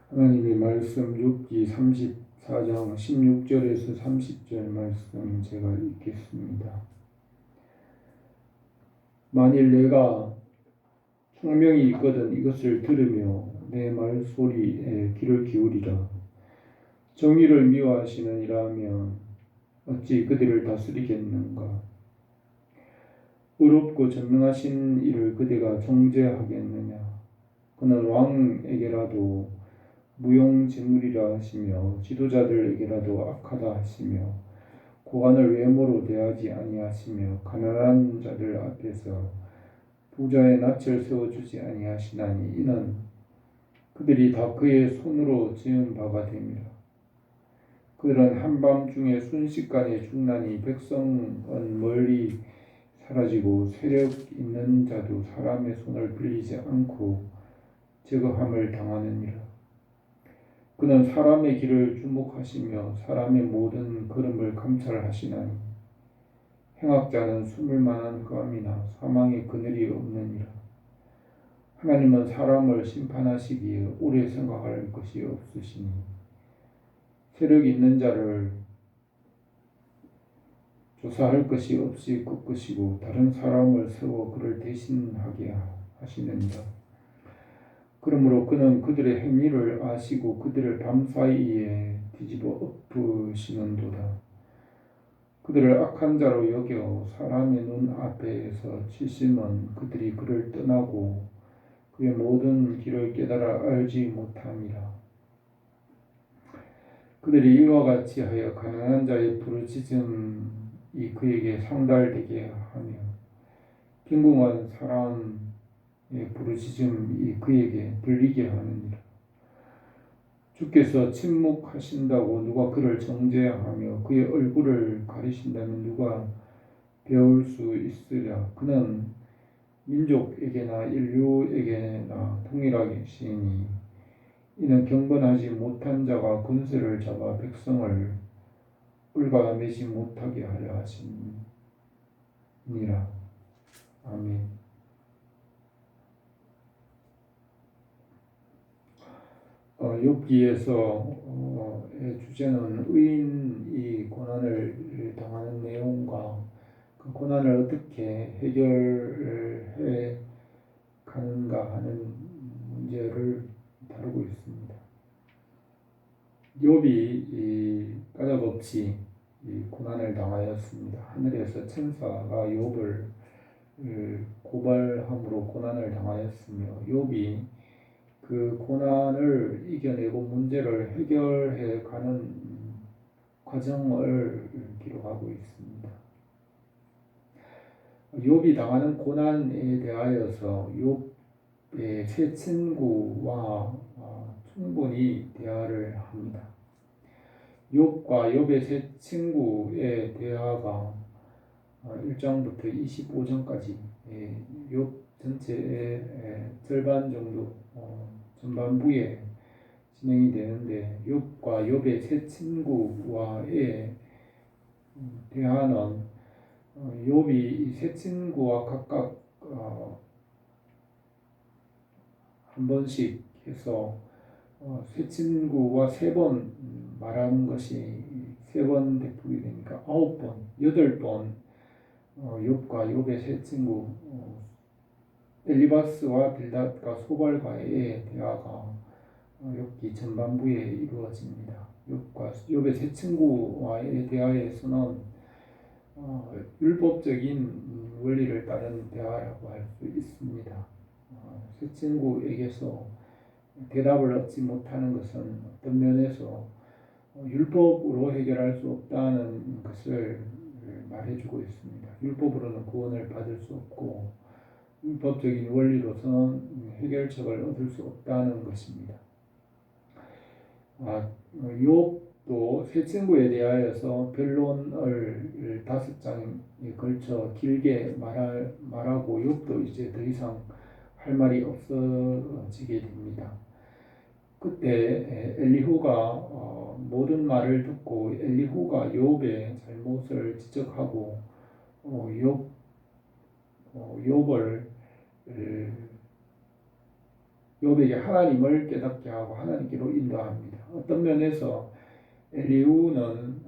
하나님의 말씀 욥기 34장 16절에서 30절 말씀 제가 읽겠습니다. 만일 내가 총명이 있거든 이것을 들으며 내 말소리에 귀를 기울이라. 정의를 미워하시느니라 하면 어찌 그들을 다스리겠는가. 의롭고 전능하신 이를 그대가 정죄하겠느냐. 그는 왕에게라도 무용지물이라 하시며 지도자들에게라도 악하다 하시며 고관을 외모로 대하지 아니하시며 가난한 자들 앞에서 부자의 낯을 세워주지 아니하시나니 이는 그들이 다 그의 손으로 지은 바가 됨이라. 그들은 한밤중에 순식간에 죽나니 백성은 멀리 사라지고 세력 있는 자도 사람의 손을 빌리지 않고 제거함을 당하느니라. 그는 사람의 길을 주목하시며 사람의 모든 걸음을 감찰하시나니 행악자는 숨을 만한 흑암이나 사망의 그늘이 없느니라. 하나님은 사람을 심판하시기에 오래 생각할 것이 없으시니 세력 있는 자를 조사할 것이 없이 꺾으시고 다른 사람을 세워 그를 대신하게 하시느니라. 그러므로 그는 그들의 행위를 아시고 그들을 밤사이에 뒤집어 엎으시는도다. 그들을 악한 자로 여겨 사람의 눈 앞에서 치심은 그들이 그를 떠나고 그의 모든 길을 깨달아 알지 못함이라. 그들이 이와 같이 하여 가난한 자의 부르짖음이 그에게 상달되게 하며 빈궁한 사람의 부르짖음이 그에게 들리게 하느니라. 주께서 침묵하신다고 누가 그를 정죄하며 그의 얼굴을 가리신다면 누가 배울 수 있으랴. 그는 민족에게나 인류에게나 동일하시니 이는 경건하지 못한 자가 군수를 잡아 백성을 올가매지 못하게 하려 하심이니라. 아멘. 욥기에서의 주제는 의인이 고난을 당하는 내용과 그 고난을 어떻게 해결해 가는가 하는 문제를 다루고 있습니다. 욥이 까닭없이 고난을 당하였습니다. 하늘에서 천사가 욥을 고발함으로 고난을 당하였으며 욥이 그 고난을 이겨내고 문제를 해결해 가는 과정을 기록하고 있습니다. 욥이 당하는 고난에 대하여서 욥의 세 친구와 충분히 대화를 합니다. 욥과 욥의 세 친구의 대화가 1장부터 25장까지 욥 전체의 절반 정도 전반부에 진행이 되는데 욥과 욥의 세 친구와의 대화는 욥이 세 친구와 각각 한 번씩 해서 세 친구와 3번 말하는 것이 3번 대폭이 되니까 9번, 8번 욥과 욥의 세 친구 엘리바스와 빌닷과 소발과의 대화가 욥기 전반부에 이루어집니다. 욥과 욥의 세 친구와의 대화에서는 율법적인 원리를 따른 대화라고 할 수 있습니다. 세 친구에게서 대답을 얻지 못하는 것은 어떤 면에서 율법으로 해결할 수 없다는 것을 말해주고 있습니다. 율법으로는 구원을 받을 수 없고 율법적인 원리로서는 해결책을 얻을 수 없다는 것입니다. 욥도 세 친구에 대하여서 변론을 5장에 걸쳐 길게 말하고 욥도 이제 더 이상 할 말이 없어지게 됩니다. 그때 엘리후가 모든 말을 듣고 엘리후가 욥의 잘못을 지적하고 욥을 욥에게 하나님을 깨닫게 하고 하나님께로 인도합니다. 어떤 면에서 엘리후는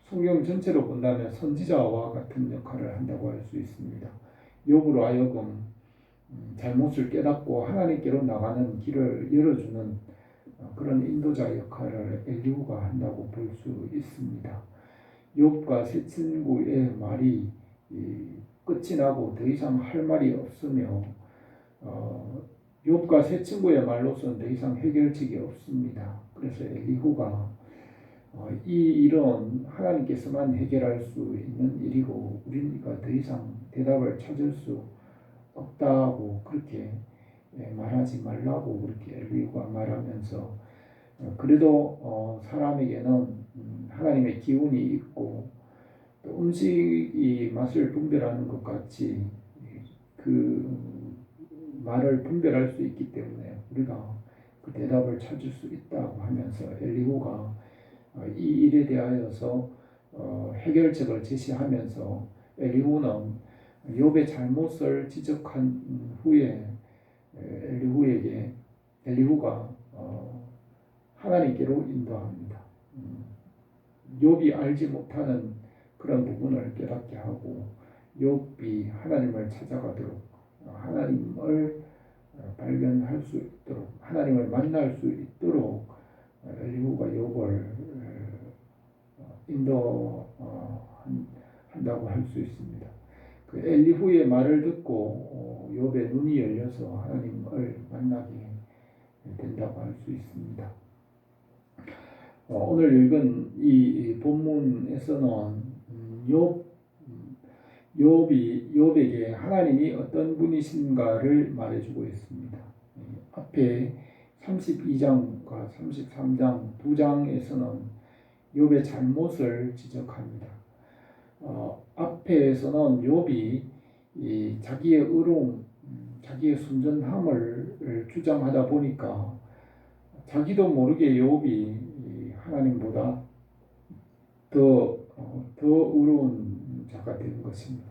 성경 전체로 본다면 선지자와 같은 역할을 한다고 할 수 있습니다. 욥으로 하여금 잘못을 깨닫고 하나님께로 나가는 길을 열어주는 그런 인도자 역할을 엘리후가 한다고 볼 수 있습니다. 욥과 세 친구의 말이 끝이 나고 더 이상 할 말이 없으며 욥과 세 친구의 말로서는 더 이상 해결책이 없습니다. 그래서 엘리후가 이 일은 하나님께서만 해결할 수 있는 일이고 우리가 더 이상 대답을 찾을 수 없다고 그렇게 말하지 말라고 그렇게 엘리후가 말하면서 그래도 사람에게는 하나님의 기운이 있고 또 음식이 맛을 분별하는 것 같이 그 말을 분별할 수 있기 때문에 우리가 그 대답을 찾을 수 있다고 하면서 엘리후가 이 일에 대하여서 해결책을 제시하면서 엘리후는 욥의 잘못을 지적한 후에 엘리후가 하나님께로 인도합니다. 욥이 알지 못하는 그런 부분을 깨닫게 하고 욥이 하나님을 찾아가도록 하나님을 발견할 수 있도록 하나님을 만날 수 있도록 엘리후가 욥을 인도한다고 할 수 있습니다. 그 엘리후의 말을 듣고 욥의 눈이 열려서 하나님을 만나게 된다고 할 수 있습니다. 오늘 읽은 이 본문에서는 욥에게 하나님이 어떤 분이신가를 말해주고 있습니다. 앞에 32장과 33장 두 장에서는 욥의 잘못을 지적합니다. 앞에서는 욥이 자기의 의로움, 자기의 순전함을 주장하다 보니까 자기도 모르게 욥이 하나님보다 더 의로운 자가 된 것입니다.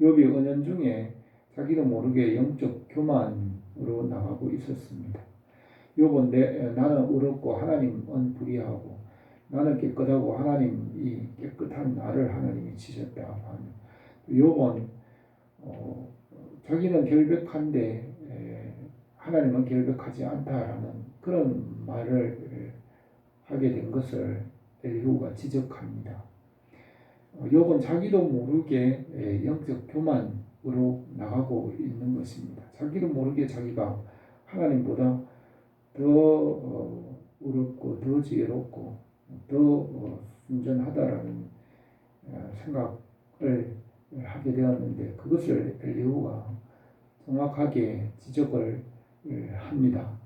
욥이 은연중에 자기도 모르게 영적 교만으로 나가고 있었습니다. 욥은 나는 의롭고 하나님은 불의하고 나는 깨끗하고 하나님이 깨끗한 나를 하나님이 지셨다 하며 욥은 자기는 결백한데 하나님은 결백하지 않다라는 그런 말을 하게 된 것을 엘리후가 지적합니다. 욥은 자기도 모르게 영적 교만으로 나가고 있는 것입니다. 자기도 모르게 자기가 하나님보다 더 의롭고 더 지혜롭고 더 순전하다라는 생각을 하게 되었는데 그것을 엘리후가 정확하게 지적을 합니다.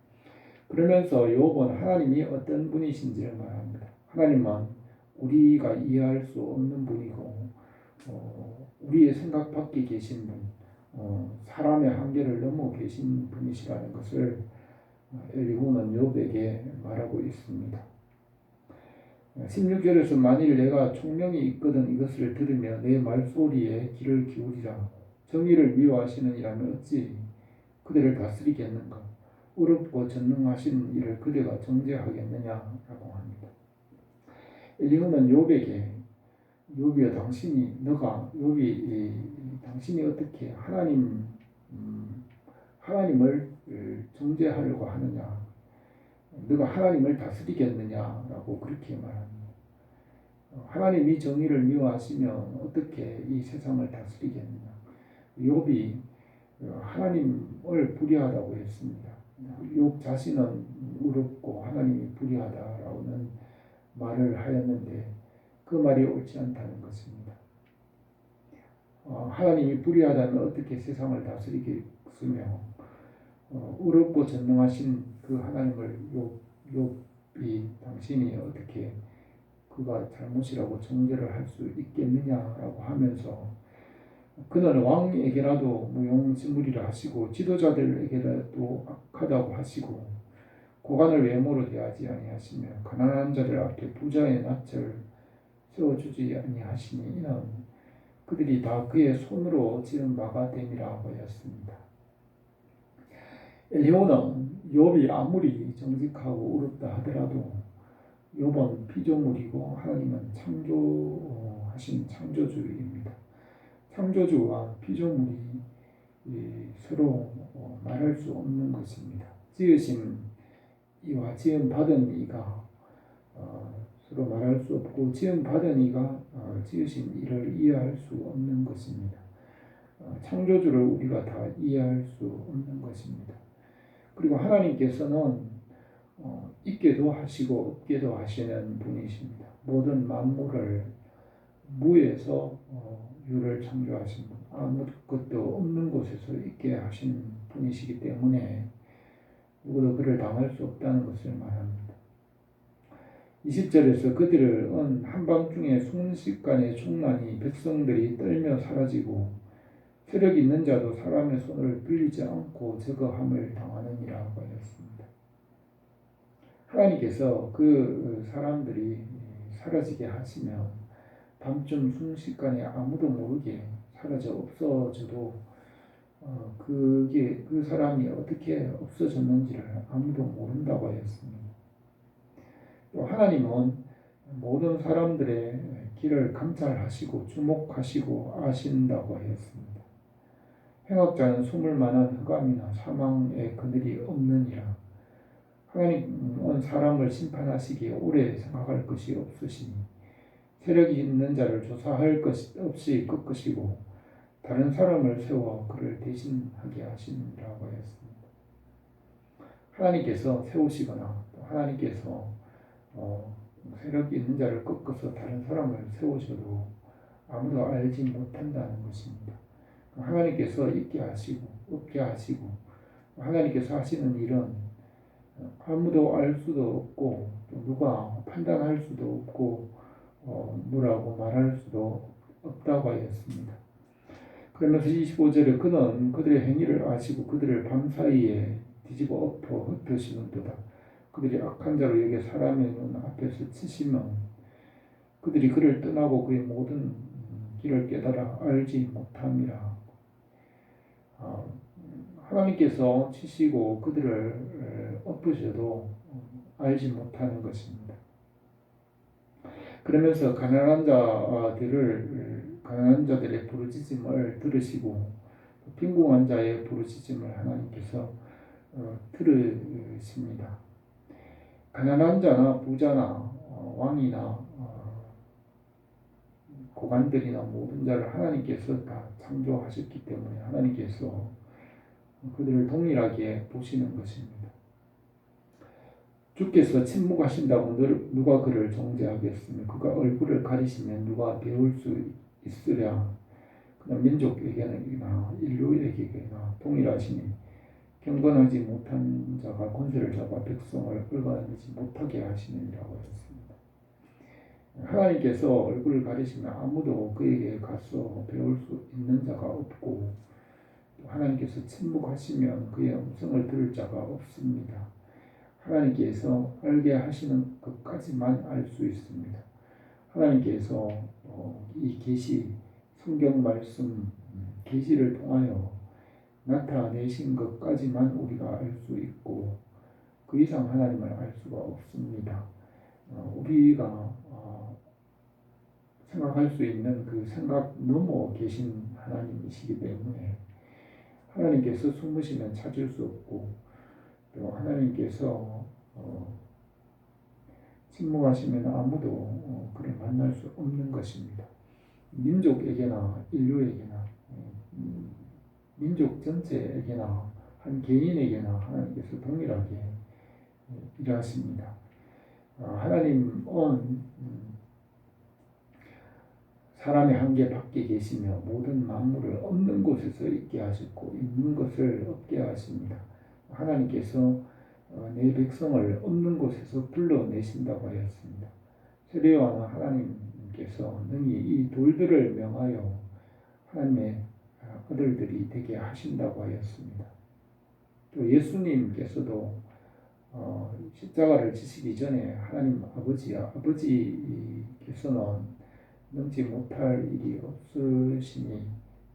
그러면서 욥은 하나님이 어떤 분이신지를 말합니다. 하나님은 우리가 이해할 수 없는 분이고 우리의 생각 밖에 계신 분, 사람의 한계를 넘어 계신 분이시라는 것을 엘리후는 욥에게 말하고 있습니다. 16절에서 만일 내가 총명이 있거든 이것을 들으며 내 말소리에 귀를 기울이라 정의를 미워하시느니라면 어찌 그들을 다스리겠는가 의롭고 전능하신 이를 그대가 정죄하겠느냐라고 합니다. 엘리후는 욥에게 욥이여 당신이 어떻게 하나님을 정죄하려고 하느냐 너가 하나님을 다스리겠느냐라고 그렇게 말합니다. 하나님이 정의를 미워하시면 어떻게 이 세상을 다스리겠느냐. 욥이 하나님을 불의하다고 했습니다. 욥 자신은 의롭고 하나님이 불의하다라는 말을 하였는데 그 말이 옳지 않다는 것입니다. 하나님이 불의하다면 어떻게 세상을 다스리겠으며 의롭고 전능하신 그 하나님을 욥이 당신이 어떻게 그가 잘못이라고 정죄를 할 수 있겠느냐라고 하면서 그는 왕에게라도 무용지물이라 하시고 지도자들에게라도 악하다고 하시고 고관을 외모로 대하지 아니하시며 가난한 자들 앞에 부자의 낯을 세워주지 아니하시니 이는 그들이 다 그의 손으로 지은 바가 됨이라 하였습니다. 엘리후는 욥이 아무리 정직하고 어렵다 하더라도 욥은 피조물이고 하나님은 창조하신 창조주입니다. 창조주와 피조물이 서로 말할 수 없는 것입니다. 지으신 이와 지음 받은 이가 서로 말할 수 없고 지음 받은 이가 지으신 이를 이해할 수 없는 것입니다. 창조주를 우리가 다 이해할 수 없는 것입니다. 그리고 하나님께서는 있게도 하시고 없게도 하시는 분이십니다. 모든 만물을 무에서 유를 창조하신 분, 아무것도 없는 곳에서 있게 하신 분이시기 때문에 누구도 그를 당할 수 없다는 것을 말합니다. 20절에서 그들을 언 한밤중에 순식간에 충만히 백성들이 떨며 사라지고 세력 있는 자도 사람의 손을 빌리지 않고 저거함을 당하느니라고 하였습니다. 하나님께서 그 사람들이 사라지게 하시면 밤중 순식간에 아무도 모르게 사라져 없어져도 그게 그 사람이 어떻게 없어졌는지를 아무도 모른다고 하였습니다. 또 하나님은 모든 사람들의 길을 감찰하시고 주목하시고 아신다고 하였습니다. 행악자는 숨을 만한 흑암이나 사망의 그늘이 없느니라. 하나님은 사람을 심판하시기에 오래 생각할 것이 없으시니 세력이 있는 자를 조사할 것 없이 꺾으시고 다른 사람을 세워 그를 대신하게 하시니라고 하였습니다. 하나님께서 세우시거나 또 하나님께서 세력이 있는 자를 꺾어서 다른 사람을 세우셔도 아무도 알지 못한다는 것입니다. 하나님께서 있게 하시고 없게 하시고 하나님께서 하시는 일은 아무도 알 수도 없고 또 누가 판단할 수도 없고 뭐라고 말할 수도 없다고 하였습니다. 그러면서 25절에 그는 그들의 행위를 아시고 그들을 밤사이에 뒤집어 엎어 흩으시는도다. 그들이 악한 자로 여겨 사람의 눈 앞에서 치시면 그들이 그를 떠나고 그의 모든 길을 깨달아 알지 못함이라. 하나님께서 치시고 그들을 엎으셔도 알지 못하는 것입니다. 그러면서 가난한 자들의 부르짖음을 들으시고 빈궁한 자의 부르짖음을 하나님께서 들으십니다. 가난한 자나 부자나 왕이나 고관들이나 모든 자를 하나님께서 다 창조하셨기 때문에 하나님께서 그들을 동일하게 보시는 것입니다. 주께서 침묵하신다고 누가 그를 정죄하겠으며 그가 얼굴을 가리시면 누가 배울 수 있으랴. 그냥 민족에게나 인류에게나 동일하시니 경건하지 못한 자가 권세를 잡아 백성을 끌어내지 못하게 하시느니라고 했습니다. 하나님께서 얼굴을 가리시면 아무도 그에게 가서 배울 수 있는 자가 없고 하나님께서 침묵하시면 그의 음성을 들을 자가 없습니다. 하나님께서 알게 하시는 것까지만 알 수 있습니다. 하나님께서 이 계시, 성경 말씀, 계시를 통하여 나타내신 것까지만 우리가 알 수 있고 그 이상 하나님을 알 수가 없습니다. 우리가 생각할 수 있는 그 생각 넘어 계신 하나님이시기 때문에 하나님께서 숨으시면 찾을 수 없고 또 하나님께서 침묵하시면 아무도 그를 만날 수 없는 것입니다. 민족에게나 인류에게나 민족 전체에게나 한 개인에게나 하나님께서 동일하게 일하십니다. 하나님은 사람의 한계 밖에 계시며 모든 만물을 없는 곳에서 있게 하셨고 있는 것을 없게 하십니다. 하나님께서 내 백성을 없는 곳에서 불러내신다고 하였습니다. 세례요한은 하나님께서 능히 이 돌들을 명하여 하나님의 아들들이 되게 하신다고 하였습니다. 또 예수님께서도 십자가를 지시기 전에 하나님 아버지께서는 능지 못할 일이 없으시니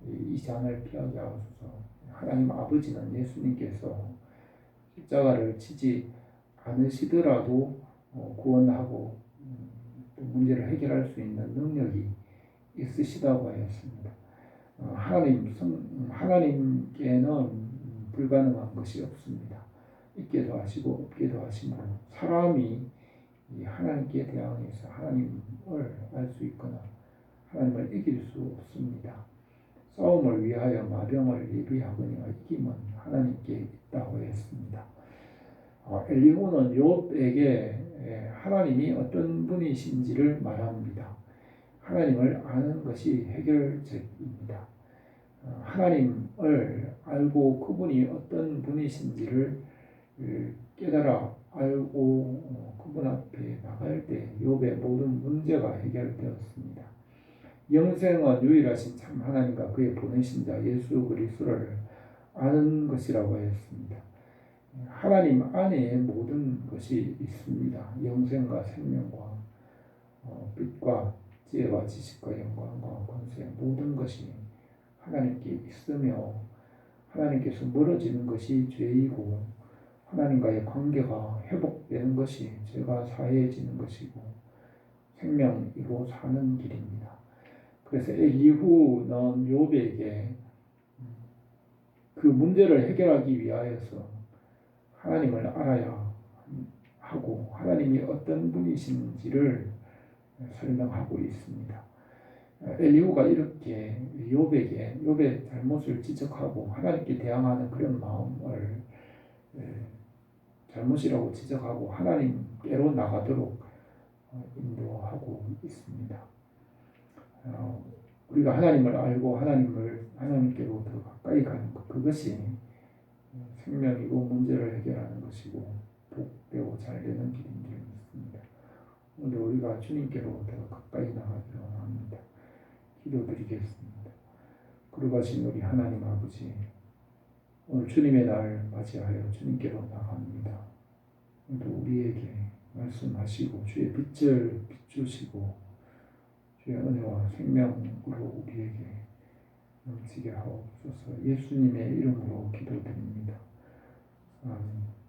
이 잔을 피하게 하소서. 하나님 아버지는 예수님께서 십자가를 지지 않으시더라도 구원하고 또 문제를 해결할 수 있는 능력이 있으시다고 하였습니다. 하나님께는 불가능한 것이 없습니다. 있게도 하시고 없게도 하시므로 사람이 이 하나님께 대항해서 하나님을 알 수 있거나 하나님을 이길 수 없습니다. 싸움을 위하여 마병을 예비하거니와 이김은 하나님께 있다고 했습니다. 엘리후는 욥에게 하나님이 어떤 분이신지를 말합니다. 하나님을 아는 것이 해결책입니다. 하나님을 알고 그분이 어떤 분이신지를 깨달아 알고 그분 앞에 나갈 때 욥의 모든 문제가 해결되었습니다. 영생은 유일하신 참 하나님과 그의 보내신 자 예수 그리스도를 아는 것이라고 했습니다. 하나님 안에 모든 것이 있습니다. 영생과 생명과 빛과 지혜와 지식과 영광과 권세 모든 것이 하나님께 있으며 하나님께서 멀어지는 것이 죄이고 하나님과의 관계가 회복되는 것이 죄가 사해지는 것이고 생명이고 사는 길입니다. 그래서 엘리후는 욥에게 그 문제를 해결하기 위하여서 하나님을 알아야 하고 하나님이 어떤 분이신지를 설명하고 있습니다. 엘리후가 이렇게 욥의 잘못을 지적하고 하나님께 대항하는 그런 마음을 잘못이라고 지적하고 하나님께로 나가도록 인도하고 있습니다. 우리가 하나님을 알고 하나님께로 더 가까이 가는 것, 그것이 생명이고 문제를 해결하는 것이고 복되고 잘 되는 길인 줄 믿습니다. 오늘 우리가 주님께로 더 가까이 나가기를 원합니다. 기도드리겠습니다. 거룩하신 우리 하나님 아버지, 오늘 주님의 날 맞이하여 주님께로 나갑니다. 오늘도 우리에게 말씀하시고 주의 빛을 비추시고 주의 은혜와 생명으로 우리에게 넘치게 하옵소서. 예수님의 이름으로 기도드립니다. 아멘.